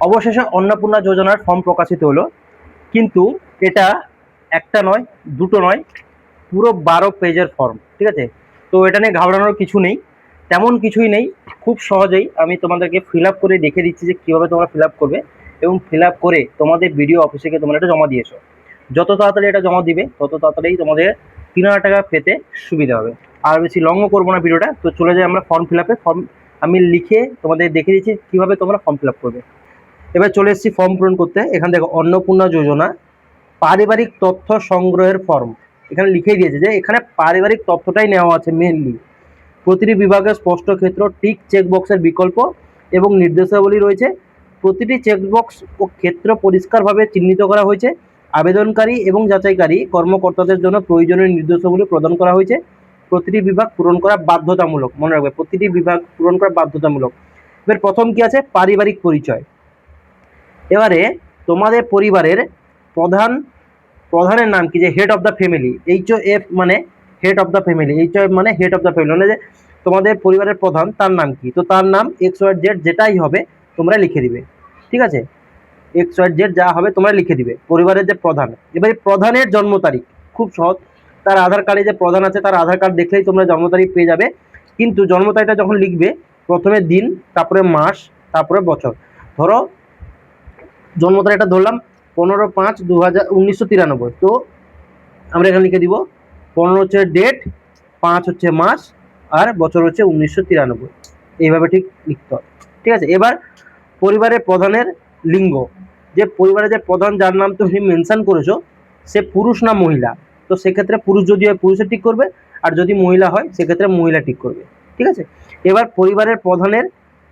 অবশেষে অন্নপূর্ণা যোজনার ফর্ম প্রকাশিত হলো, কিন্তু এটা একটা নয়, দুটো নয়, পুরো 12 পেজের ফর্ম। ঠিক আছে, তো এটা নিয়ে ঘাবড়ানোর কিছু নেই, তেমন কিছুই নেই। খুব সহজেই আমি তোমাদেরকে ফিল আপ করে দেখে দিচ্ছি যে কীভাবে তোমরা ফিল আপ করবে, এবং ফিল আপ করে তোমাদের বিডিও অফিসে গিয়ে তোমরা এটা জমা দিয়েছো। যত তাড়াতাড়ি এটা জমা দিবে তত তাড়াতাড়ি তোমাদের 3,000 টাকা পেতে সুবিধা হবে। আর বেশি লংও করবো না ভিডিওটা, তো চলে যাই আমরা ফর্ম ফিল আপে। ফর্ম আমি লিখে তোমাদের দেখে দিচ্ছি কীভাবে তোমরা ফর্ম ফিল আপ করবে। এবার চলে এসেছি ফর্ম পূরণ করতে। এখান থেকে অন্নপূর্ণা যোজনা পারিবারিক তথ্য সংগ্রহের ফর্ম এখানে লিখে দিয়েছে যে এখানে পারিবারিক তথ্যটাই নেওয়া আছে মেনলি। প্রতিটি বিভাগে স্পষ্ট ক্ষেত্র, টিক চেকবক্সের বিকল্প এবং নির্দেশাবলী রয়েছে। প্রতিটি চেকবক্স ও ক্ষেত্র পরিষ্কারভাবে চিহ্নিত করা হয়েছে। আবেদনকারী এবং যাচাইকারী কর্মকর্তাদের জন্য প্রয়োজনীয় নির্দেশাবলী প্রদান করা হয়েছে। প্রতিটি বিভাগ পূরণ করা বাধ্যতামূলক, মনে রাখবে প্রতিটি বিভাগ পূরণ করা বাধ্যতামূলক। এবার প্রথম কি আছে, পারিবারিক পরিচয়। এবারে তোমাদের পরিবারের প্রধানের নাম কি, যে head of the family, HOF মানে head of the family, HOF মানে হেড অফ দ্য ফ্যামিলি, মানে যে তোমাদের পরিবারের প্রধান তার নাম কি, তো তার নাম XYZ যেটাই হবে তোমরা লিখে দিবে। ঠিক আছে, XYZ যা হবে তোমরা লিখে দিবে, পরিবারের যে প্রধান। এবারে প্রধানের জন্ম তারিখ খুব সহজ, তার আধার কার্ডে যে প্রধান আছে তার আধার কার্ড দেখলেই তোমরা জন্ম তারিখ পেয়ে যাবে। কিন্তু জন্ম তারিখটা যখন লিখবে প্রথমে দিন, তারপরে মাস, তারপরে বছর। ধরো জন্ম তারিখটা ধরলাম 15/5/1993, তো আমরা এখানে লিখে দিব 15 হচ্ছে ডেট, 5 হচ্ছে মাস, আর বছর হচ্ছে 1993। এইভাবে ঠিক লিখতে হবে। ঠিক আছে, এবার পরিবারের প্রধানের লিঙ্গ, যে পরিবারের যে প্রধান যার নাম তুমি মেনশন করেছো সে পুরুষ না মহিলা, তো সেক্ষেত্রে পুরুষ যদি হয় পুরুষে টিক করবে, আর যদি মহিলা হয় সেক্ষেত্রে মহিলা টিক করবে। ঠিক আছে, এবার পরিবারের প্রধানের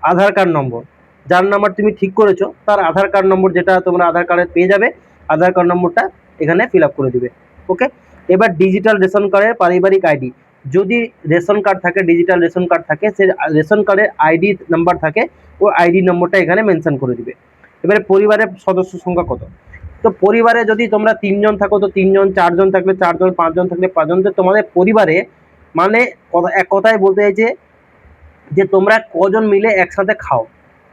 আধার কার্ড নম্বর, যার নাম্বার তুমি ঠিক করেছো তার আধার কার্ড নম্বর যেটা তোমরা আধার কার্ডে পেয়ে যাবে, আধার কার্ড নম্বরটা এখানে ফিল আপ করে দিবে। ওকে, এবার ডিজিটাল রেশন কার্ডের পারিবারিক আইডি, যদি রেশন কার্ড থাকে, ডিজিটাল রেশন কার্ড থাকে, সে রেশন কার্ডের আইডি নাম্বার থাকে, ও আইডি নম্বরটা এখানে মেনশন করে দিবে। এবারে পরিবারের সদস্য সংখ্যা কত, তো পরিবারে যদি তোমরা 3 জন থাকো তো 3 জন, 4 জন থাকলে 4 জন, 5 জন থাকলে 5 জন। তোমাদের পরিবারে মানে এক কথায় বলতে চাইছে যে তোমরা কজন মিলে একসাথে খাও,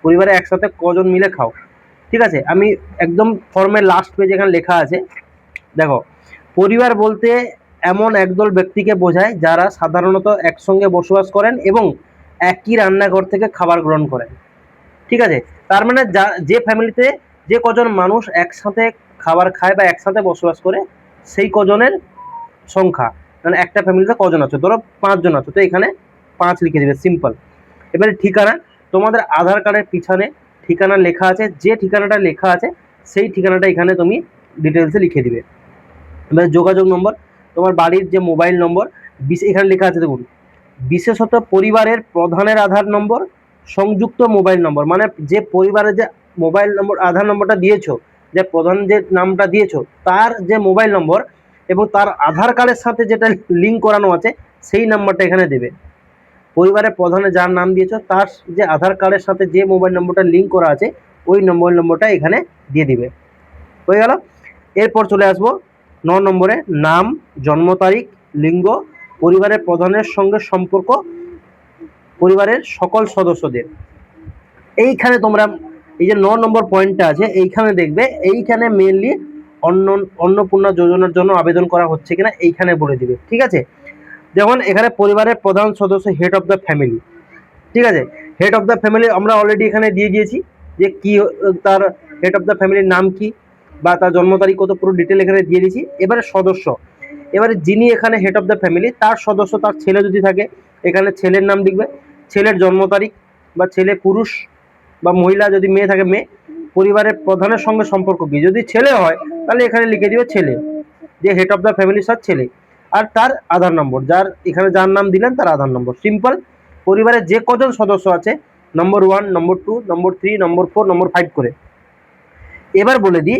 পরিবারে একসাথে কজন মিলে খাও। ঠিক আছে, আমি একদম ফর্মের লাস্ট পেজ এখানে লেখা আছে, দেখো পরিবার বলতে এমন একদল ব্যক্তিকে বোঝায় যারা সাধারণত একসঙ্গে বসবাস করেন এবং একই রান্নাঘর থেকে খাবার গ্রহণ করেন। ঠিক আছে, তার মানে যে ফ্যামিলিতে যে কজন মানুষ একসাথে খাবার খায় বা একসাথে বসবাস করে সেই কজনের সংখ্যা, মানে একটা ফ্যামিলিতে কজন আছে, ধরো 5 জন আছে, তো এখানে 5 লিখে দেবে, সিম্পল। এবারে ঠিকানা, তোমাদের আধার কার্ডের পিছনে ঠিকানা লেখা আছে, যে ঠিকানাটা লেখা আছে সেই ঠিকানাটা এখানে তুমি ডিটেলসে লিখে দিবে। এবার যোগাযোগ নম্বর, তোমার বাড়ির যে মোবাইল নম্বর, এখানে লেখা আছে দেখুন, বিশেষত পরিবারের প্রধানের আধার নম্বর, সংযুক্ত মোবাইল নম্বর, মানে যে পরিবারের যে মোবাইল নম্বর আধার নম্বরটা দিয়েছো, যে প্রধান যে নামটা দিয়েছো তার যে মোবাইল নম্বর এবং তার আধার কার্ডের সাথে যেটা লিঙ্ক করানো আছে সেই নাম্বারটা এখানে দেবে। পরিবারের প্রধানে যার নাম দিয়েছো তার যে আধার কার্ডের সাথে যে মোবাইল নম্বরটা লিঙ্ক করা আছে ওই মোবাইল নম্বরটা এখানে দিয়ে দিবে। হয়ে গেল। এরপর চলে আসবো 9 নম্বরে, নাম, জন্ম তারিখ, লিঙ্গ, পরিবারের প্রধানের সঙ্গে সম্পর্ক, পরিবারের সকল সদস্যদের। এইখানে তোমরা এই যে 9 নম্বর পয়েন্টটা আছে এইখানে দেখবে, এইখানে মেনলি অন্নপূর্ণা যোজনার জন্য আবেদন করা হচ্ছে কিনা এইখানে বলে দিবে। ঠিক আছে, যেমন এখানে পরিবারের প্রধান সদস্য হেড অফ দ্য ফ্যামিলি। ঠিক আছে, হেড অফ দ্য ফ্যামিলি আমরা অলরেডি এখানে দিয়ে দিয়েছি যে কি তার হেড অফ দ্য ফ্যামিলির নাম কি বা তার জন্ম তারিখ কত, পুরো ডিটেল এখানে দিয়ে দিয়েছি। এবারে সদস্য, এবারে যিনি এখানে হেড অফ দ্য ফ্যামিলি তার সদস্য, তার ছেলে যদি থাকে এখানে ছেলের নাম লিখবে, ছেলের জন্ম তারিখ, বা ছেলে পুরুষ বা মহিলা, যদি মেয়ে থাকে মেয়ে, পরিবারের প্রধানের সঙ্গে সম্পর্ক কি, যদি ছেলে হয় তাহলে এখানে লিখে দিবে ছেলে, যে হেড অফ দ্য ফ্যামিলির সাথে ছেলে, আর তার আধার নম্বর, যার এখানে যার নাম দিলেন তার আধার নম্বর। সিম্পল। পরিবারের যে কজন সদস্য আছে, নম্বর 1, নম্বর 2, নম্বর 3, নম্বর 4, নম্বর 5 করে। এবার বলে দিই,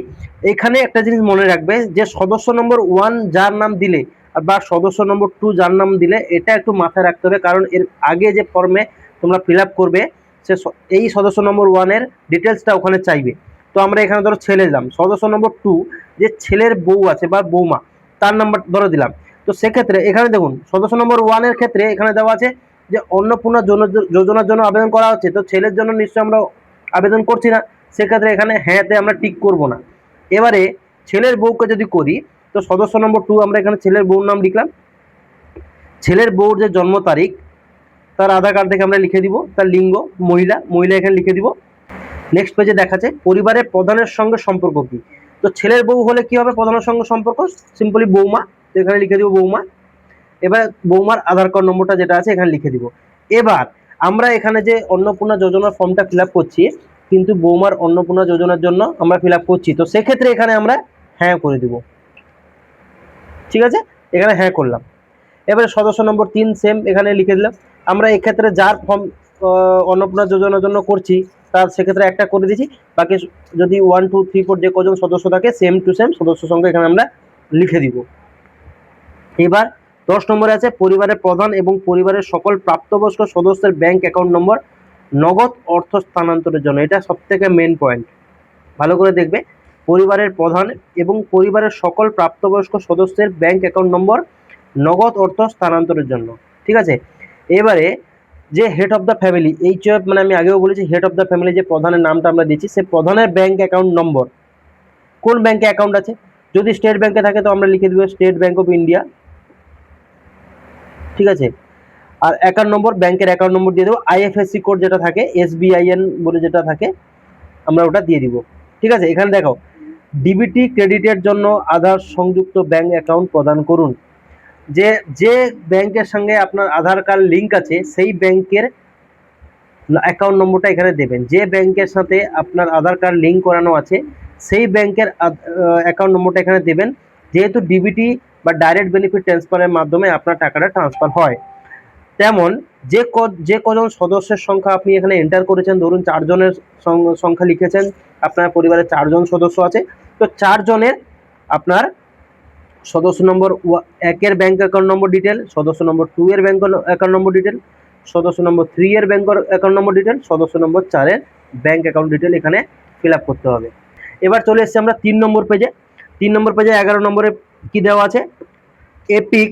এখানে একটা জিনিস মনে রাখবে যে সদস্য নম্বর 1 যার নাম দিলে বা সদস্য নম্বর 2 যার নাম দিলে, এটা একটু মাথায় রাখতে হবে, কারণ এর আগে যে ফর্মে তোমরা ফিল আপ করবে সে এই সদস্য নম্বর 1-এর ডিটেলসটা ওখানে চাইবে। তো আমরা এখানে ধরো ছেলে দিলাম, সদস্য নম্বর 2 যে ছেলের বউ আছে বা বৌমা তার নাম্বার ধরে দিলাম। তো সেক্ষেত্রে এখানে দেখুন সদস্য নম্বর 1-এর ক্ষেত্রে এখানে দেওয়া আছে যে অন্নপূর্ণা যোজনার জন্য আবেদন করা হচ্ছে, তো ছেলের জন্য নিশ্চয়ই আমরা আবেদন করছি না, সেক্ষেত্রে এখানে হ্যাঁতে আমরা টিক করব না। এবারে ছেলের বউকে যদি করি, তো সদস্য নম্বর 2 আমরা এখানে ছেলের বউর নাম লিখলাম। ছেলের বউর যে জন্ম তারিখ, তার আধার কার্ড থেকে আমরা লিখে দিব। তার লিঙ্গ মহিলা, মহিলা এখানে লিখে দিব। নেক্সট পেজে দেখাচ্ছে পরিবারের প্রধানের সঙ্গে সম্পর্ক কি। তো ছেলের বউ হলে কি হবে প্রধানের সঙ্গে সম্পর্ক, সিম্পলি বৌমা, তো এখানে লিখে দিব বৌমা। এবার বৌমার আধার কার্ড নম্বরটা যেটা আছে এখানে লিখে দিব। এবার আমরা এখানে যে অন্নপূর্ণা যোজনার ফর্মটা ফিল আপ করছি, কিন্তু বৌমার অন্নপূর্ণা যোজনার জন্য আমরা ফিল আপ করছি, তো সেক্ষেত্রে এখানে আমরা হ্যাঁ করে দিব। ঠিক আছে, এখানে হ্যাঁ করলাম। এবারে সদস্য নম্বর 3 সেম এখানে লিখে দিলাম। আমরা এক্ষেত্রে যার ফর্ম অন্নপূর্ণা যোজনার জন্য করছি তার সেক্ষেত্রে একটা করে দিয়েছি, বাকি যদি 1 2 3 4 যে কজন সদস্য থাকে সেম টু সেম সদস্য সংখ্যা এখানে আমরা লিখে দিব। এবার 10 নম্বরে আছে পরিবারের প্রধান এবং পরিবারের সকল প্রাপ্তবয়স্ক সদস্যের ব্যাংক অ্যাকাউন্ট নম্বর নগদ অর্থ স্থানান্তরের জন্য। এটা সবথেকে মেন পয়েন্ট, ভালো করে দেখবে। পরিবারের প্রধান এবং পরিবারের সকল প্রাপ্তবয়স্ক সদস্যের ব্যাংক অ্যাকাউন্ট নম্বর নগদ অর্থ স্থানান্তরের জন্য। ঠিক আছে, এবারে যে হেড অফ দ্য ফ্যামিলি, এই মানে আমি আগেও বলেছি হেড অফ দ্য ফ্যামিলি যে প্রধানের নামটা আমরা দিচ্ছি, সে প্রধানের ব্যাংক অ্যাকাউন্ট নম্বর কোন ব্যাংকে অ্যাকাউন্ট আছে, যদি স্টেট ব্যাংকে থাকে তো আমরা লিখে দিব স্টেট ব্যাংক অফ ইন্ডিয়া। ঠিক আছে, আর অ্যাকাউন্ট নম্বর, ব্যাংকের অ্যাকাউন্ট নম্বর দিয়ে দেবো। আইএফএসসি কোড যেটা থাকে, SBIN বলে যেটা থাকে, আমরা ওটা দিয়ে দিব। ঠিক আছে, এখানে দেখো ডিবিটি ক্রেডিটের জন্য আধার সংযুক্ত ব্যাংক অ্যাকাউন্ট প্রদান করুন। যে যে ব্যাংকের সঙ্গে আপনার আধার কার্ড লিঙ্ক আছে সেই ব্যাংকের অ্যাকাউন্ট নম্বরটা এখানে দেবেন। যে ব্যাংকের সাথে আপনার আধার কার্ড লিঙ্ক করানো আছে সেই ব্যাংকের অ্যাকাউন্ট নম্বরটা এখানে দেবেন, যেহেতু ডিবিটি বা ডাইরেক্ট বেনিফিট ট্রান্সফারের মাধ্যমে আপনার টাকাটা ট্রান্সফার হয়। তেমন যে কজন সদস্যের সংখ্যা আপনি এখানে এন্টার করেছেন, ধরুন 4 জনের সংখ্যা লিখেছেন, আপনার পরিবারে 4 জন সদস্য আছে, তো 4 জনের আপনার সদস্য নম্বর 1 এর ব্যাংক অ্যাকাউন্ট নম্বর ডিটেল, সদস্য নম্বর 2 এর ব্যাংক অ্যাকাউন্ট নম্বর ডিটেল, সদস্য নম্বর 3 এর ব্যাংক অ্যাকাউন্ট নম্বর ডিটেল, সদস্য নম্বর 4 এর ব্যাংক অ্যাকাউন্ট ডিটেল এখানে ফিল আপ করতে হবে। এবার চলে এসেছি আমরা 3 নম্বর পেজে। 3 নম্বর পেজে 11 নম্বরে কি দেওয়া আছে, এপিক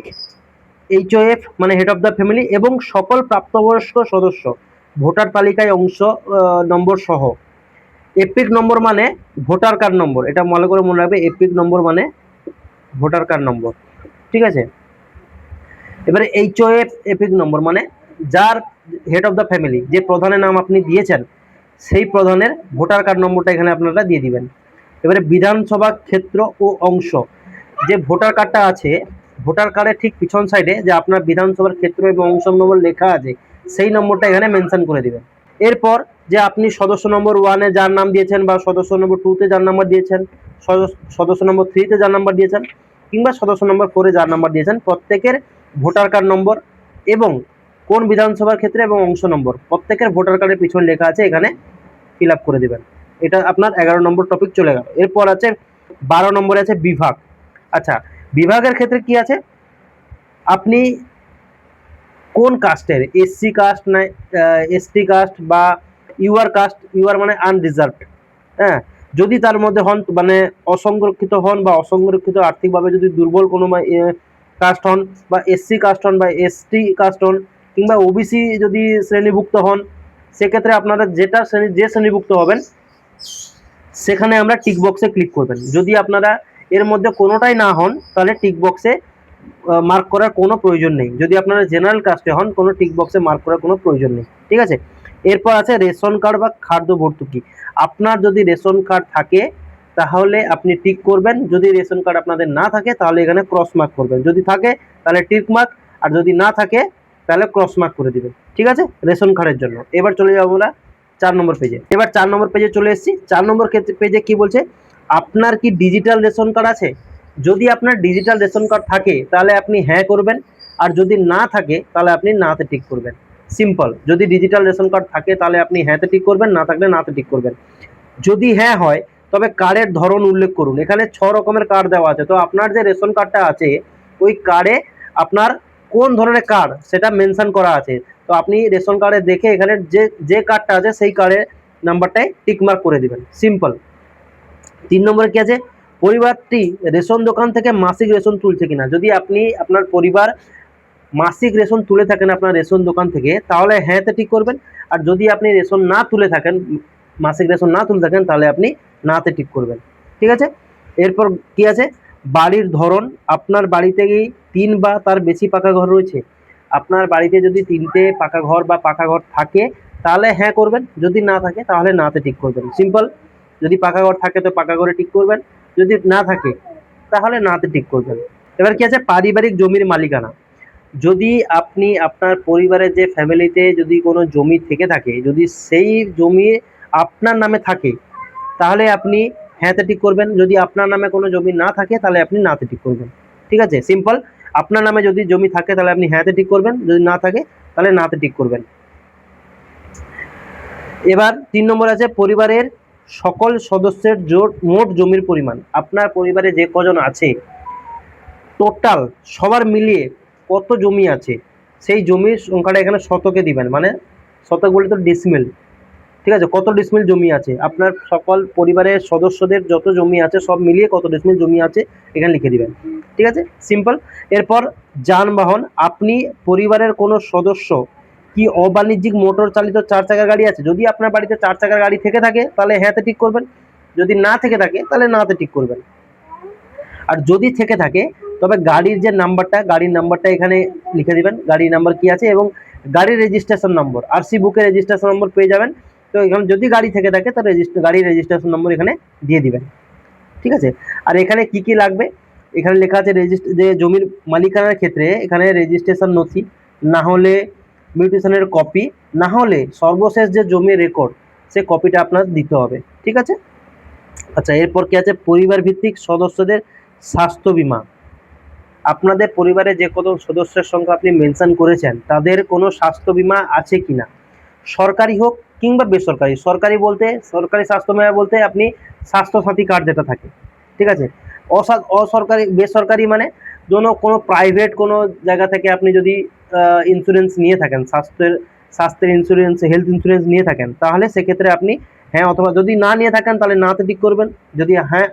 HOF মানে হেড অফ দ্য ফ্যামিলি এবং সকল প্রাপ্তবয়স্ক সদস্য ভোটার তালিকায় অংশ নম্বর সহ। এপিক নম্বর মানে ভোটার কার্ড নম্বর, এটা ভালো করে মনে রাখবে, এপিক নম্বর মানে ভোটার কার্ড নম্বর। ঠিক আছে, এবারে HOF এপিক নম্বর মানে যার হেড অফ দ্য ফ্যামিলি, যে প্রধানের নাম আপনি দিয়েছেন সেই প্রধানের ভোটার কার্ড নম্বরটা এখানে আপনারা দিয়ে দিবেন। এবারে বিধানসভা ক্ষেত্র ও অংশ, যে ভোটার কার্ডটা আছে ভোটার কার্ডের ঠিক পিছন সাইডে যে আপনার বিধানসভার ক্ষেত্র এবং অংশ নম্বর লেখা আছে সেই নম্বরটা এখানে মেনশন করে দিবেন। এরপর যে আপনি সদস্য নম্বর 1-এ যার নাম দিয়েছেন বা সদস্য নম্বর 2-তে যার নাম্বার দিয়েছেন, সদস্য নম্বর 3-তে যার নাম্বার দিয়েছেন কিংবা সদস্য নম্বর 4-এ যার নাম্বার দিয়েছেন, প্রত্যেকের ভোটার কার্ড নম্বর এবং কোন বিধানসভার ক্ষেত্রে এবং অংশ নম্বর প্রত্যেকের ভোটার কার্ডের পিছন লেখা আছে এখানে ফিল আপ করে দিবেন। এটা আপনার 11 নম্বর টপিক চলে গেল। এরপর আছে 12 নম্বরে আছে বিভাগ। আচ্ছা, বিভাগের ক্ষেত্রে কি আছে, আপনি কোন কাস্টের, SC কাস্ট না ST কাস্ট বা UR কাস্ট, UR মানে আনরিজার্ভড, হ্যাঁ, যদি তার মধ্যে হন মানে অসংরক্ষিত হন বা অসংরক্ষিত আর্থিকভাবে যদি দুর্বল কোনো কাস্ট হন বা SC কাস্ট হন বা ST কাস্ট হন কিংবা OBC যদি শ্রেণীভুক্ত হন, সেক্ষেত্রে আপনারা যেটা যে শ্রেণীভুক্ত হবেন সেখানে আমরা টিক বক্সে ক্লিক করবেন। যদি আপনারা এর মধ্যে কোনোটাই না হন তাহলে টিক বক্সে মার্ক করার কোনো প্রয়োজন নেই। যদি আপনারা জেনারেল কাস্টে হন কোনো টিক বক্সে মার্ক করার কোনো প্রয়োজন নেই। ঠিক আছে, এরপর আছে রেশন কার্ড বা খাদ্য ভর্তুকি। আপনার যদি রেশন কার্ড থাকে তাহলে আপনি টিক করবেন, যদি রেশন কার্ড আপনাদের না থাকে তাহলে এখানে ক্রস মার্ক করবেন, যদি থাকে তাহলে টিক মার্ক, আর যদি না থাকে তাহলে ক্রস মার্ক করে দিবেন। ঠিক আছে, রেশন কার্ডের জন্য। এবার চলে যাবো আমরা 4 নম্বর পেজে। এবার 4 নম্বর পেজে চলে এসেছি। 4 নম্বর পেজে কি বলছে, আপনার কি ডিজিটাল রেশন কার্ড আছে? যদি আপনার ডিজিটাল রেশন কার্ড থাকে তাহলে আপনি হ্যাঁ করবেন, আর যদি না থাকে তাহলে আপনি নাতে টিক করবেন। সিম্পল, যদি ডিজিটাল রেশন কার্ড থাকে তাহলে আপনি হ্যাঁতে টিক করবেন, না থাকলে নাতে টিক করবেন। যদি হ্যাঁ হয় তবে কার্ডের ধরন উল্লেখ করুন। এখানে 6 রকমের কার্ড দেওয়া আছে, তো আপনার যে রেশন কার্ডটা আছে ওই কার্ডে আপনার কোন ধরনের কার্ড সেটা মেনশন করা আছে, তো আপনি রেশন কার্ডে দেখে এখানে যে কার্ডটা আছে সেই কার্ডের নাম্বারটাই টিক মার্ক করে দিবেন। সিম্পল। 3 নম্বরে কি আছে, পরিবারটি রেশন দোকান থেকে মাসিক রেশন তুলছে কিনা। যদি আপনি আপনার পরিবার মাসিক রেশন তুলে থাকেন আপনার রেশন দোকান থেকে তাহলে হ্যাঁতে টিক করবেন, আর যদি আপনি রেশন না তুলে থাকেন মাসিক রেশন না তুলে থাকেন তাহলে আপনি নাতে টিক করবেন। ঠিক আছে, এরপর কি আছে, বাড়ির ধরন। আপনার বাড়িতে কি 3 বা তার বেশি পাকা ঘর রয়েছে? আপনার বাড়িতে যদি 3টে পাকা ঘর বা পাকা ঘর থাকে তাহলে হ্যাঁ করবেন, যদি না থাকে তাহলে নাতে টিক করবেন। সিম্পল। যদি পাকা ঘর থাকে তো পাকা ঘরে টিক করবেন, যদি না থাকে তাহলে নাতে টিক করবেন। এবার কি আছে, পারিবারিক জমির মালিকানা। যদি আপনি আপনার পরিবারের যে ফ্যামিলিতে যদি কোনো জমি থেকে থাকে, যদি সেই জমি আপনার নামে থাকে তাহলে আপনি হ্যাঁতে টিক করবেন, যদি আপনার নামে কোনো জমি না থাকে তাহলে আপনি নাতে টিক করবেন। ঠিক আছে, সিম্পল। আপনার নামে যদি জমি থাকে তাহলে আপনি হ্যাঁতে টিক করবেন, যদি না থাকে তাহলে নাতে টিক করবেন। এবার 3 নম্বর আছে পরিবারের সকল সদস্যের মোট জমির পরিমাণ। আপনার পরিবারে যে কজন আছে টোটাল সবার মিলিয়ে কত জমি আছে সেই জমির সংখ্যাটা এখানে শতকে দিবেন, মানে শতক বলে তো ডিসমিল। ঠিক আছে, কত ডিসমিল জমি আছে আপনার সকল পরিবারের সদস্যদের যত জমি আছে সব মিলিয়ে কত ডিসমিল জমি আছে এখানে লিখে দিবেন। ঠিক আছে, সিম্পল। এরপর যানবাহন। আপনি পরিবারের কোনো সদস্য কি অবাণিজ্যিক মোটর চালিত 4 চাকার গাড়ি আছে? যদি আপনার বাড়িতে 4 চাকার গাড়ি থেকে থাকে তাহলে হ্যাঁতে টিক করবেন, যদি না থেকে থাকে তাহলে নাতে টিক করবেন। আর যদি থেকে থাকে তবে গাড়ির যে নাম্বারটা, গাড়ির নাম্বারটা এখানে লিখে দিবেন, গাড়ির নাম্বার কি আছে এবং গাড়ির রেজিস্ট্রেশন নম্বর, আরসি বুকে রেজিস্ট্রেশন নম্বর পেয়ে যাবেন। তো এখানে যদি গাড়ি থেকে থাকে তো গাড়ির রেজিস্ট্রেশন নম্বর এখানে দিয়ে দিবেন। ঠিক আছে, আর এখানে কি কি লাগবে এখানে লেখা আছে, যে জমির মালিকানার ক্ষেত্রে এখানে রেজিস্ট্রেশন নথি, না হলে মিউটেশনের কপি, না হলে সর্বশেষ যে জমির রেকর্ড সে কপিটা আপনার দিতে হবে। ঠিক আছে, আচ্ছা এরপর কি আছে, পরিবার ভিত্তিক সদস্যদের স্বাস্থ্য বীমা। আপনাদের পরিবারে যে কত সদস্যের সংখ্যা আপনি মেনশন করেছেন তাদের কোনো স্বাস্থ্য বীমা আছে কিনা, সরকারি হোক কিংবা বেসরকারি। সরকারি বলতে, সরকারি স্বাস্থ্য বীমা বলতে আপনি স্বাস্থ্য সাথী কার্ড যেটা থাকে। ঠিক আছে, অসরকারি বেসরকারি মানে কোনো প্রাইভেট কোনো জায়গা থেকে আপনি যদি ইন্স্যুরেন্স নিয়ে থাকেন, স্বাস্থ্যের ইন্স্যুরেন্স, হেলথ ইন্স্যুরেন্স নিয়ে থাকেন তাহলে সেক্ষেত্রে আপনি হ্যাঁ, অথবা যদি না নিয়ে থাকেন তাহলে নাতে টিক করবেন, যদি হ্যাঁ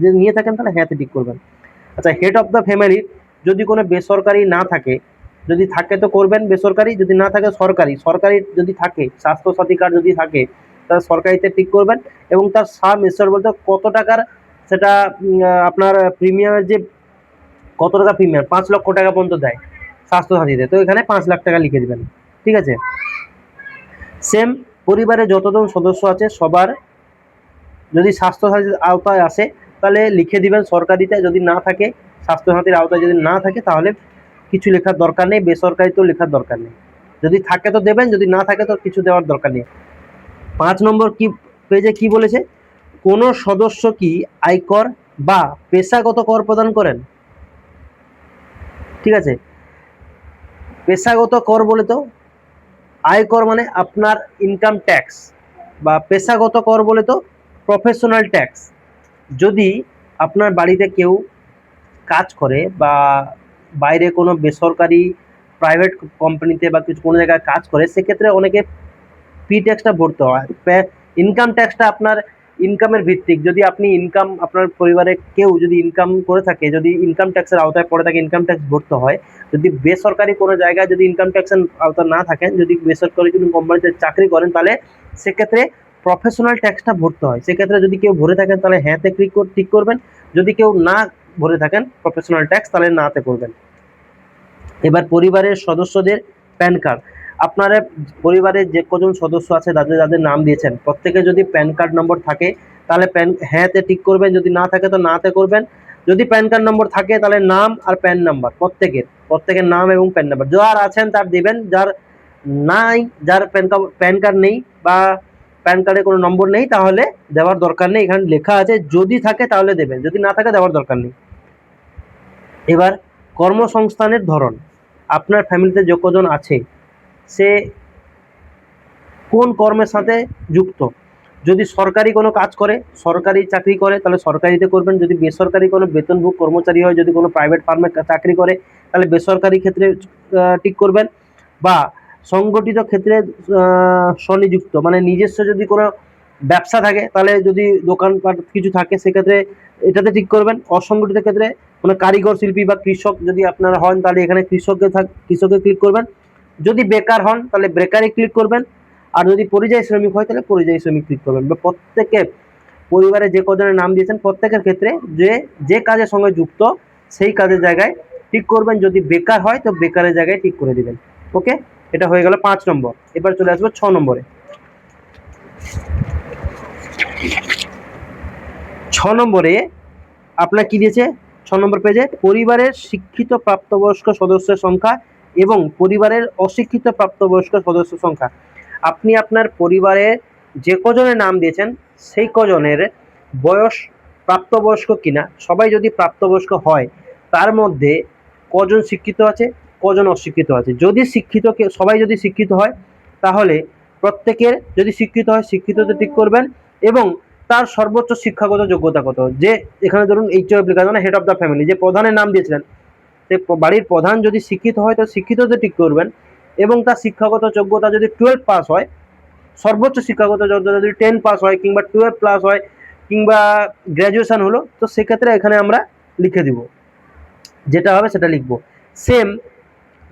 যদি নিয়ে থাকেন তাহলে হ্যাঁতে টিক করবেন। আচ্ছা, হেড অফ দ্য ফ্যামিলি যদি কোনো বেসরকারি না থাকে, যদি থাকে তো করবেন বেসরকারি, যদি না থাকে সরকারি। সরকারি যদি থাকে, স্বাস্থ্য সাথী কার্ড যদি থাকে তাহলে সরকারিতে টিক করবেন এবং তার সাম এসর বলতে কত টাকার সেটা আপনার প্রিমিয়ামের যে কত টাকা প্রিমিয়াম, 5 লক্ষ টাকা পর্যন্ত দেয় স্বাস্থ্য সাথীতে, তো এখানে 5 লাখ টাকা লিখে দেবেন। ঠিক আছে, সেম পরিবারে যতজন সদস্য আছে সবার যদি স্বাস্থ্য সাথীর আওতায় আসে তাহলে লিখে দিবেন সরকারিতে, যদি না থাকে স্বাস্থ্য সাথীর আওতায় যদি না থাকে তাহলে কিছু লেখার দরকার নেই, বেসরকারিতেও লেখার দরকার নেই, যদি থাকে তো দেবেন, যদি না থাকে তো কিছু দেওয়ার দরকার নেই। 5 নম্বর কি পেজে কি বলেছে, কোনো সদস্য কি আয়কর বা পেশাগত কর প্রদান করেন? ঠিক আছে, পেশাগত কর বলে তো আয়কর মানে আপনার ইনকাম ট্যাক্স, বা পেশাগত কর বলে তো প্রফেশনাল ট্যাক্স। যদি আপনার বাড়িতে কেউ কাজ করে বা বাইরে কোনো বেসরকারি প্রাইভেট কোম্পানিতে বা কিছু কোনো জায়গায় কাজ করে সেক্ষেত্রে অনেকে পি ট্যাক্সটা ভরতে হয়। ইনকাম ট্যাক্সটা আপনার ইনকামের ভিত্তিক, যদি আপনি ইনকাম আপনার পরিবারে কেউ যদি ইনকাম করে থাকে, যদি ইনকাম ট্যাক্সের আওতায় পড়ে থাকে ইনকাম ট্যাক্স ভরতে হয়। যদি বেসরকারি কোনো জায়গায় যদি ইনকাম ট্যাক্সের আওতায় না থাকেন, যদি বেসরকারি কোনো কোম্পানিতে চাকরি করেন তাহলে সেক্ষেত্রে প্রফেশনাল ট্যাক্সটা ভরতে হয়। সেক্ষেত্রে যদি কেউ ভরে থাকেন তাহলে হ্যাঁতে টিক করবেন, যদি কেউ না ভরে থাকেন প্রফেশনাল ট্যাক্স তাহলে নাতে করবেন। এবার পরিবারের সদস্যদের প্যান কার্ড। আপনারা পরিবারের যে কজন সদস্য আছে যাদের যাদের নাম দিয়েছেন প্রত্যেকে যদি প্যান কার্ড নম্বর থাকে তাহলে হ্যাঁতে টিক করবেন, যদি না থাকে তো নাতে করবেন। যদি প্যান কার্ড নম্বর থাকে তাহলে নাম আর প্যান নাম্বার প্রত্যেকের নাম এবং প্যান নাম্বার, যার আছেন তার দিবেন, যার নাই, যার প্যান কার্ড নেই বা প্যান কার্ডে কোনো নম্বর নেই তাহলে দেওয়ার দরকার নেই। এখানে লেখা আছে যদি থাকে তাহলে দেবেন, যদি না থাকে দেওয়ার দরকার নেই। এবার কর্মসংস্থানের ধরন। আপনার ফ্যামিলিতে যে কজন আছে সে কোন কর্মের সাথে যুক্ত। যদি সরকারি কোনো কাজ করে, সরকারি চাকরি করে তাহলে সরকারিতে করবেন, যদি বেসরকারি কোনো বেতনভোগ কর্মচারী হয়, যদি কোনো প্রাইভেট ফার্মে চাকরি করে তাহলে বেসরকারি ক্ষেত্রে টিক করবেন, বা সংগঠিত ক্ষেত্রে স্বনিযুক্ত মানে নিজস্ব যদি কোনো ব্যবসা থাকে তাহলে যদি দোকানপাট কিছু থাকে সেক্ষেত্রে এটাতে টিক করবেন। অসংগঠিত ক্ষেত্রে মানে কারিগর শিল্পী বা কৃষক যদি আপনারা হন তাহলে এখানে কৃষকে ক্লিক করবেন। যদি বেকার হন তাহলে বেকারে ক্লিক করবেন। আর যদি পরিযায়ী শ্রমিক হয় তাহলে পরিযায়ী শ্রমিক ক্লিক করবেন। বা প্রত্যেকে পরিবারে যে কজনের নাম দিয়েছেন প্রত্যেকের ক্ষেত্রে যে যে কাজের সঙ্গে যুক্ত সেই কাজের জায়গায় টিক করবেন। যদি বেকার হয় তো বেকারের জায়গায় টিক করে দিবেন। ওকে, এটা হয়ে গেল 5 নম্বর। এবার চলে আসবো 6 নম্বরে। 6 নম্বরে আপনার কি দিয়েছে? 6 নম্বর পেজে পরিবারের শিক্ষিত প্রাপ্তবয়স্ক সদস্যের সংখ্যা এবং পরিবারের অশিক্ষিত প্রাপ্তবয়স্ক সদস্যের সংখ্যা। আপনি আপনার পরিবারে যে কজনের নাম দিয়েছেন সেই কজনের বয়স প্রাপ্তবয়স্ক কিনা, সবাই যদি প্রাপ্তবয়স্ক হয় তার মধ্যে কজন শিক্ষিত আছে কজন অশিক্ষিত আছে। যদি শিক্ষিত সবাই যদি শিক্ষিত হয় তাহলে প্রত্যেকের, যদি শিক্ষিত হয় শিক্ষিততে টিক করবেন এবং তার সর্বোচ্চ শিক্ষাগত যোগ্যতা কত। যে এখানে ধরুন এইচওএফ লেখা আছে না, হেড অফ দ্য ফ্যামিলি, যে প্রধানের নাম দিয়েছিলেন সে বাড়ির প্রধান যদি শিক্ষিত হয় তো শিক্ষিততে টিক করবেন এবং তার শিক্ষাগত যোগ্যতা যদি 12 পাস হয়, সর্বোচ্চ শিক্ষাগত যোগ্যতা যদি 10 পাস হয় কিংবা 12 প্লাস হয় কিংবা গ্র্যাজুয়েশন হলো, তো সেক্ষেত্রে এখানে আমরা লিখে দিব, যেটা হবে সেটা লিখবো। সেম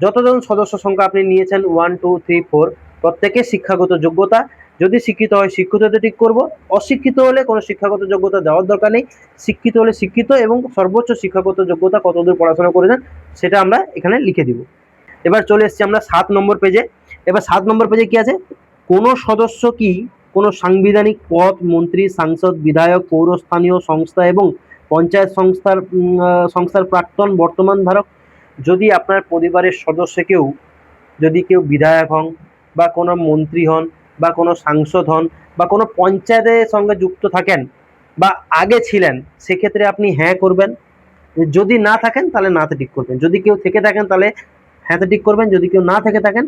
যতজন সদস্য সংখ্যা আপনি নিয়েছেন 1 2 3 4 প্রত্যেকের শিক্ষাগত যোগ্যতা, যদি শিক্ষিত হয় শিক্ষিততে টিক করব, অশিক্ষিত হলে কোনো শিক্ষাগত যোগ্যতা দেওয়ার দরকার নেই, শিক্ষিত হলে শিক্ষিত এবং সর্বোচ্চ শিক্ষাগত যোগ্যতা কতদূর পড়াশোনা করেছেন সেটা আমরা এখানে লিখে দিব। এবার চলে এসেছি আমরা 7 নম্বর পেজে। এবার 7 নম্বর পেজে কি আছে? কোনো সদস্য কি কোনো সাংবিধানিক পদ, মন্ত্রী, সাংসদ, বিধায়ক, পৌরস্থানীয় সংস্থা এবং পঞ্চায়েত সংস্থার প্রাক্তন বর্তমান ধারক। যদি আপনার পরিবারের সদস্য যদি কেউ বিধায়ক হন বা কোনো মন্ত্রী হন বা কোনো সাংসদ হন বা কোনো পঞ্চায়েতের সঙ্গে যুক্ত থাকেন বা আগে ছিলেন, সেক্ষেত্রে আপনি হ্যাঁ করবেন। যদি না থাকেন তাহলে নাতে টিক করবেন। যদি কেউ থেকে থাকেন তাহলে হ্যাঁতে টিক করবেন, যদি কেউ না থেকে থাকেন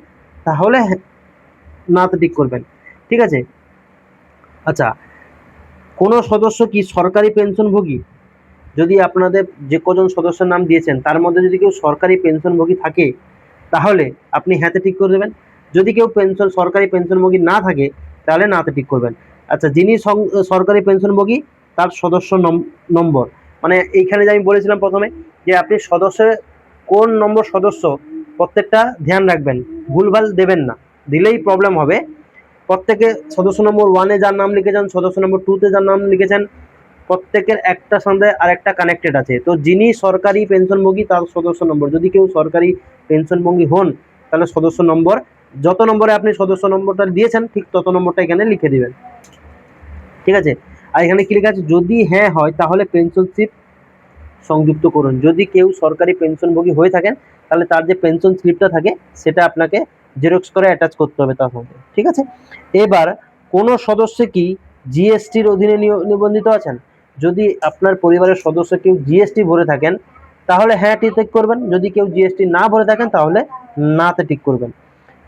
তাহলে নাতে টিক করবেন। ঠিক আছে। আচ্ছা, কোনো সদস্য কি সরকারি পেনশনভোগী? যদি আপনাদের যে কজন সদস্যের নাম দিয়েছেন তার মধ্যে যদি কেউ সরকারি পেনশনভোগী থাকে তাহলে আপনি হ্যাঁতে টিক করে দেবেন। যদি কেউ সরকারি পেনশনভোগী না থাকে তাহলে নাতে টিক করবেন। আচ্ছা, যিনি সরকারি পেনশনভোগী তার সদস্য নম্বর, মানে এইখানে যে আমি বলেছিলাম প্রথমে যে আপনি সদস্যের কোন নম্বর সদস্য প্রত্যেকটা ধ্যান রাখবেন, ভুলভাল দেবেন না, দিলেই প্রবলেম হবে। প্রত্যেকে সদস্য নম্বর 1-এ যার নাম লিখেছেন, সদস্য নম্বর 2-তে যার নাম লিখেছেন, প্রত্যেকের একটা সঙ্গে আরেকটা কানেক্টেড আছে। তো যিনি সরকারি পেনশনভোগী তার সদস্য নম্বর, যদি কেউ সরকারি পেনশনভোগী হন তাহলে সদস্য নম্বর, যত নম্বরে আপনি সদস্য নম্বরটা দিয়েছেন ঠিক তত নম্বরটা এখানে লিখে দিবেন। ঠিক আছে। আর এখানে কি লেখা আছে? যদি হ্যাঁ হয় তাহলে পেনশন স্লিপ সংযুক্ত করুন। যদি কেউ সরকারি পেনশনভোগী হয়ে থাকেন তাহলে তার যে পেনশন স্লিপটা থাকে সেটা আপনাকে জেরক্স করে অ্যাটাচ করতে হবে তার সঙ্গে। ঠিক আছে। এবার কোনো সদস্য কি জিএসটির অধীনে নিবন্ধিত আছেন? যদি আপনার পরিবারের সদস্য কেউ জিএসটি ভরে থাকেন তাহলে হ্যাঁ টিক করবেন, যদি কেউ জিএসটি না ভরে থাকেন তাহলে নাতে টিক করবেন।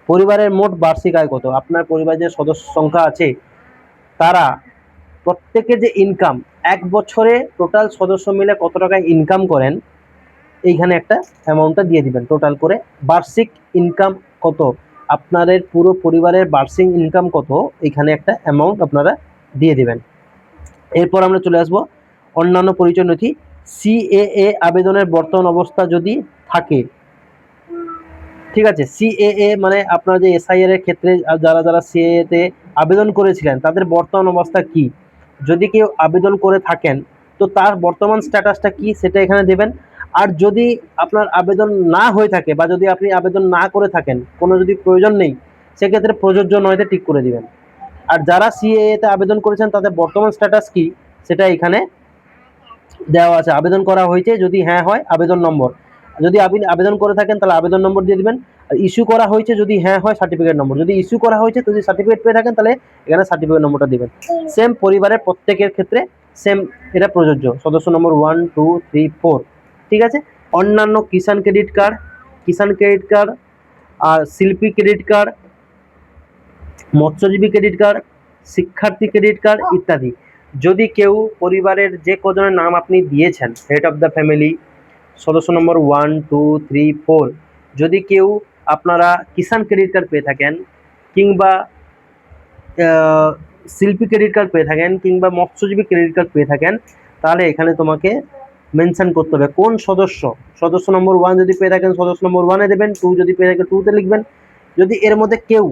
পরিবারের মোট বার্ষিক আয় কত? আপনার পরিবারের যে সদস্য সংখ্যা আছে তারা প্রত্যেকের যে ইনকাম, এক বছরে টোটাল সদস্য মিলে কত টাকা ইনকাম করেন এইখানে একটা অ্যামাউন্টটা দিয়ে দিবেন। টোটাল করে বার্ষিক ইনকাম কত, আপনাদের পুরো পরিবারের বার্ষিক ইনকাম কত, এখানে একটা অ্যামাউন্ট আপনারা দিয়ে দিবেন। এরপর আমরা চলে আসবো অন্যান্য পরিচয় নথি। সিএএ আবেদনের বর্তমান অবস্থা যদি থাকে, ঠিক আছে, সিএএ মানে আপনার যে এসআইআর এর ক্ষেত্রে যারা যারা সিএএ তে আবেদন করেছিলেন তাদের বর্তমান অবস্থা কি। যদি কেউ আবেদন করে থাকেন তো তার বর্তমান স্ট্যাটাসটা কি সেটা এখানে দেবেন। আর যদি আপনার আবেদন না হয়ে থাকে বা যদি আপনি আবেদন না করে থাকেন, কোনো যদি প্রয়োজন নেই, সেক্ষেত্রে প্রযোজ্য নয়তে টিক করে দিবেন। আর যারা সিএএ তে আবেদন করেছেন তাদের বর্তমান স্ট্যাটাস কি সেটা এখানে দেওয়া আছে। আবেদন করা হয়েছে যদি হ্যাঁ হয় আবেদন নম্বর, যদি আপনি আবেদন করে থাকেন তাহলে আবেদন নম্বর দিয়ে দিবেন। আর ইস্যু করা হয়েছে যদি হ্যাঁ হয় সার্টিফিকেট নম্বর, যদি ইস্যু করা হয়েছে যদি সার্টিফিকেট পেয়ে থাকেন তাহলে এখানে সার্টিফিকেট নম্বরটা দিবেন। সেম পরিবারের প্রত্যেকের ক্ষেত্রে সেম এটা প্রযোজ্য, সদস্য নম্বর 1 2 3 4। ঠিক আছে। অন্যান্য কিষাণ ক্রেডিট কার্ড আর শিল্পী ক্রেডিট কার্ড, মৎস্যজীবী ক্রেডিট কার্ড, শিক্ষার্থী ক্রেডিট কার্ড ইত্যাদি। যদি কেউ পরিবারের যে কজনের নাম আপনি দিয়েছেন হেড অফ দ্য ফ্যামিলি, সদস্য নম্বর 1 2 3 4, যদি কেউ আপনারা কিষাণ ক্রেডিট কার্ড পেয়ে থাকেন কিংবা শিল্পী ক্রেডিট কার্ড পেয়ে থাকেন কিংবা মৎস্যজীবী ক্রেডিট কার্ড পেয়ে থাকেন তাহলে এখানে তোমাকে মেনশন করতে হবে কোন সদস্য। সদস্য নম্বর 1 যদি পেয়ে থাকেন সদস্য নম্বর 1-এ দেবেন, 2 যদি পেয়ে থাকেন 2-তে লিখবেন। যদি এর মধ্যে কেউ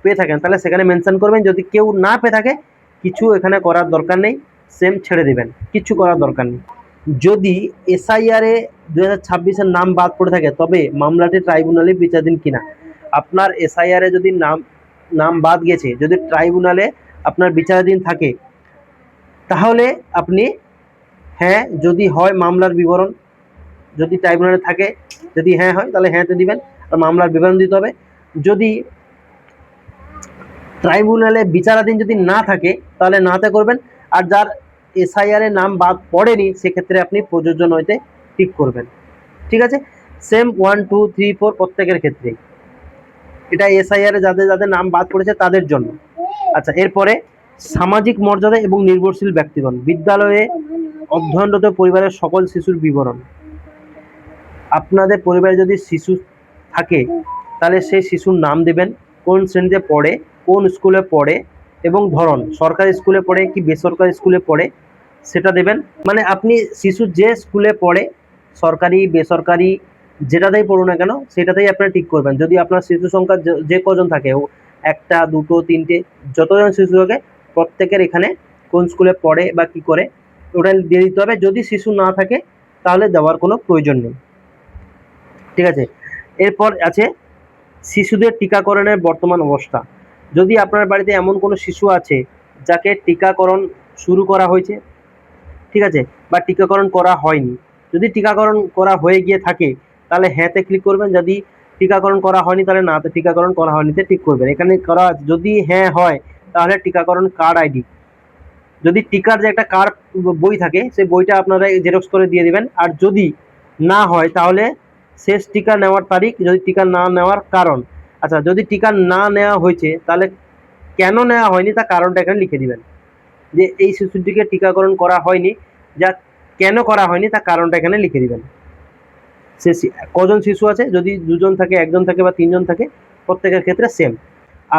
পেয়ে থাকেন তাহলে সেখানে মেনশন করবেন। যদি কেউ না পেয়ে থাকে কিছু এখানে করার দরকার নেই, সেম ছেড়ে দেবেন, কিছু করার দরকার নেই। যদি এসআইআরে 2026-এর নাম বাদ পড়ে থাকে তবে মামলাটি ট্রাইব্যুনালে বিচারাধীন কিনা। আপনার এসআইআরে যদি নাম বাদ গেছে, যদি ট্রাইব্যুনালে আপনার বিচারাধীন থাকে তাহলে আপনি হ্যাঁ, যদি হয় মামলার বিবরণ, যদি ট্রাইব্যুনালে থাকে, যদি হ্যাঁ হয় তাহলে হ্যাঁতে দিবেন আর মামলার বিবরণ দিতে হবে। যদি ট্রাইব্যুনালে বিচারাধীন যদি না থাকে তাহলে নাতে করবেন। আর যার এসআইআর এর নাম বাদ পড়েনি সেক্ষেত্রে আপনি প্রযোজ্য নয়তে টিক করবেন। ঠিক আছে, সেম 1 2 3 4 প্রত্যেকের ক্ষেত্রে, এটা এসআইআর এ যাদের যাদের নাম বাদ পড়েছে তাদের জন্য। আচ্ছা, এরপরে সামাজিক মর্যাদা এবং নির্ভরশীল ব্যক্তিগণ বিদ্যালয়ে অধ্যয়নরত পরিবারের সকল শিশুর বিবরণ। আপনাদের পরিবারে যদি শিশু থাকে তাহলে সেই শিশুর নাম দেবেন, কোন শ্রেণীতে পড়ে, কোন স্কুলে পড়ে এবং ধরন, সরকারি স্কুলে পড়ে কি বেসরকারি স্কুলে পড়ে সেটা দেবেন। মানে আপনি শিশু যে স্কুলে পড়ে, সরকারি বেসরকারি যেটাতেই পড়ুন না কেন সেটাতেই আপনারা ঠিক করবেন। যদি আপনার শিশু সংখ্যা যে কজন থাকে, একটা দুটো তিনটে যতজন শিশু থাকে প্রত্যেকের এখানে কোন স্কুলে পড়ে বা কি করে ওটা দিয়ে দিতে হবে। যদি শিশু না থাকে তাহলে দেওয়ার কোনো প্রয়োজন নেই। ঠিক আছে, এরপর আছে শিশুদের টিকাকরণের বর্তমান অবস্থা। যদি আপনার বাড়িতে এমন কোনো শিশু আছে যাকে টিকাকরণ শুরু করা হয়েছে, ঠিক আছে, বা টিকাকরণ করা হয়নি, যদি টিকাকরণ করা হয়ে গিয়ে থাকে তাহলে হ্যাঁতে ক্লিক করবেন, যদি টিকাকরণ করা হয়নি তাহলে নাতে, টিকাকরণ করা হয়নিতে টিক করবেন। এখানে করা যদি হ্যাঁ হয় তাহলে টিকাকরণ কার্ড আইডি, যদি টিকার যে একটা কার্ড বই থাকে সেই বইটা আপনারা জেরক্স করে দিয়ে দিবেন। আর যদি না হয় তাহলে শেষ টিকা নেওয়ার তারিখ, যদি টিকা না নেওয়ার কারণ। আচ্ছা, যদি টিকা না নেওয়া হয়েছে তাহলে কেন নেওয়া হয়নি তার কারণটা এখানে লিখে দিবেন, যে এই শিশুটিকে টিকাকরণ করা হয়নি, যা কেন করা হয়নি তার কারণটা এখানে লিখে দিবেন। সে কজন শিশু আছে, যদি দুজন থাকে, একজন থাকে বা তিনজন থাকে প্রত্যেকের ক্ষেত্রে সেম।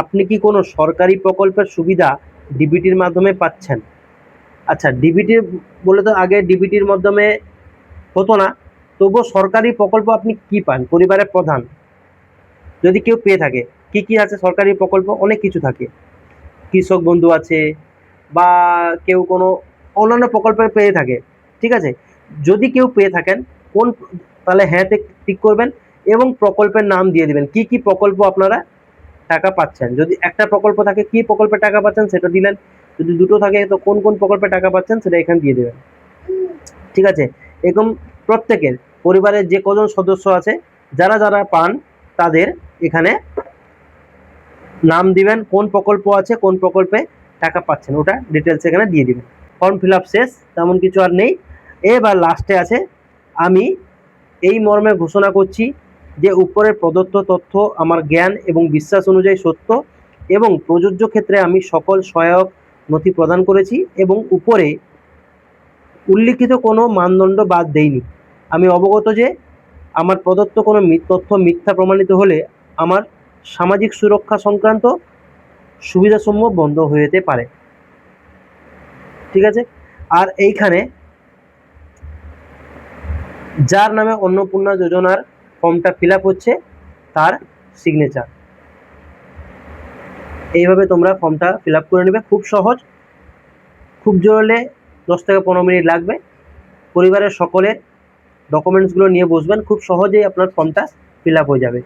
আপনি কি কোনো সরকারি প্রকল্পের সুবিধা ডিবিটির মাধ্যমে পাচ্ছেন? আচ্ছা, ডিবিটির বলে তো আগে ডিবিটির মাধ্যমে হতো না, তবুও সরকারি প্রকল্প আপনি কি পান? পরিবারের প্রধান যদি কেউ পেয়ে থাকে, কি কি আছে সরকারি প্রকল্প? অনেক কিছু থাকে, কৃষক বন্ধু আছে বা কেউ কোনো অন্যান্য প্রকল্পে পেয়ে থাকে। ঠিক আছে, যদি কেউ পেয়ে থাকেন কোন, তাহলে হ্যাঁতে টিক করবেন এবং প্রকল্পের নাম দিয়ে দিবেন, কি কি প্রকল্প আপনারা টাকা পাচ্ছেন। যদি একটা প্রকল্প থাকে কি প্রকল্পে টাকা পাচ্ছেন সেটা দিলেন, যদি দুটো থাকে তো কোন কোন প্রকল্পে টাকা পাচ্ছেন সেটা এখানে দিয়ে দেবেন। ঠিক আছে, এরকম প্রত্যেকের পরিবারের যে কজন সদস্য আছে যারা যারা পান তাদের এখানে নাম দিবেন, কোন প্রকল্প আছে, কোন প্রকল্পে টাকা পাচ্ছেন ওটা ডিটেলস এখানে দিয়ে দিবেন। ফর্ম ফিল আপ শেষ, তেমন কিছু আর নেই। এবার লাস্টে আছে, আমি এই মর্মে ঘোষণা করছি যে উপরের প্রদত্ত তথ্য আমার জ্ঞান এবং বিশ্বাস অনুযায়ী সত্য এবং প্রযোজ্য ক্ষেত্রে আমি সকল সহায়ক নথি প্রদান করেছি এবং উপরে উল্লিখিত কোনো মানদণ্ড বাদ দেইনি। আমি অবগত যে আমার প্রদত্ত কোনো তথ্য মিথ্যা প্রমাণিত হলে আমার সামাজিক সুরক্ষা সংক্রান্ত সুবিধাসমূহ বন্ধ হয়ে যেতে পারে। ঠিক আছে, আর এইখানে যার নামে অন্নপূর্ণা যোজনার ফর্মটা ফিল আপ হচ্ছে তার সিগনেচার। এইভাবে তোমরা ফর্মটা ফিল আপ করে নেবে, খুব সহজ, খুব জোরে 10 থেকে 15 মিনিট লাগবে। পরিবারের সকলের ডকুমেন্টসগুলো নিয়ে বসবেন, খুব সহজেই আপনার ফর্মটা ফিল আপ হয়ে যাবে।